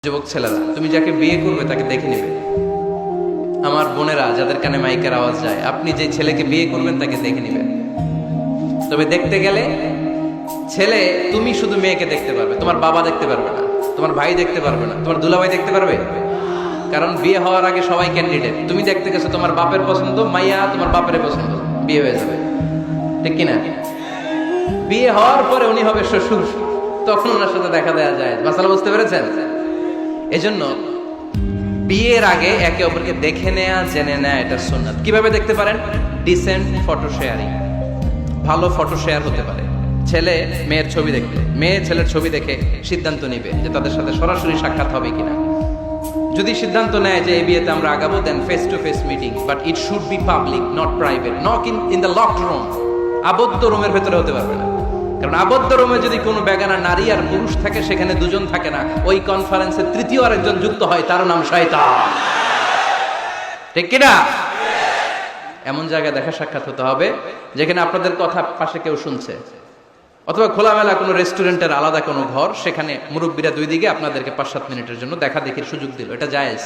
যুবক ছেলেরা, তুমি যাকে বিয়ে করবে তাকে দেখে নিবে। আমার বোনেরা যাদের কানে মাইকের আওয়াজ যায়, আপনি যে ছেলেকে বিয়ে করবেন তাকে দেখে নিবেন। তবে দেখতে গেলে ছেলে, তুমি শুধু মেয়েকে দেখতে পারবে, তোমার বাবা দেখতে পারবে না, তোমার ভাই দেখতে পারবে না, তোমার দুলাভাই দেখতে পারবে। কারণ বিয়ে হওয়ার আগে সবাই ক্যান্ডিডেট। তুমি দেখতে গেছো, তোমার বাপের পছন্দ, মাইয়া তোমার বাপের পছন্দ, বিয়ে হয়ে যাবে, ঠিক কিনা? বিয়ে হওয়ার পরে উনি হবে শ্বশুর, তখন ওনার সাথে দেখা দেওয়া যায়। মাসালা বুঝতে পেরেছেন? এজন্য বিয়ের আগে একে অপরকে দেখে নেয়া, জেনে নেয়া, এটা সুন্নাত। কিভাবে দেখতে পারেন? ডিসেন্ট ফটো শেয়ারিং, ভালো ফটো শেয়ার হতে পারে। ছেলে মেয়ের ছবি দেখবে, মেয়ে ছেলের ছবি দেখে সিদ্ধান্ত নিবে যে তাদের সাথে সরাসরি সাক্ষাৎ হবে কিনা। যদি সিদ্ধান্ত নেয় যে এই বিয়েতে আমরা আগাবো, then face to face meeting, but it should be public, not private. Not in the locked room, আবদ্ধ রুমের ভেতরে হতে পারবে না। কারণ আবদ্ধ রুমে যদি কোনো বেগানা নারী আর পুরুষ থাকে, সেখানে দুজন থাকে না, ওই কনফারেন্সে তৃতীয় আরেকজন যুক্ত হয়, তার নাম শয়তান, ঠিক কিনা? এমন জায়গায় দেখা সাক্ষাৎ হতে হবে যেখানে আপনাদের কথা পাশে কেউ শুনছে, অথবা খোলামেলা কোনো রেস্টুরেন্টের আলাদা কোনো ঘর, সেখানে মুরব্বীরা দুই দিকে আপনাদেরকে 5-7 মিনিটের জন্য দেখা দেখির সুযোগ দিল, এটা জায়েজ।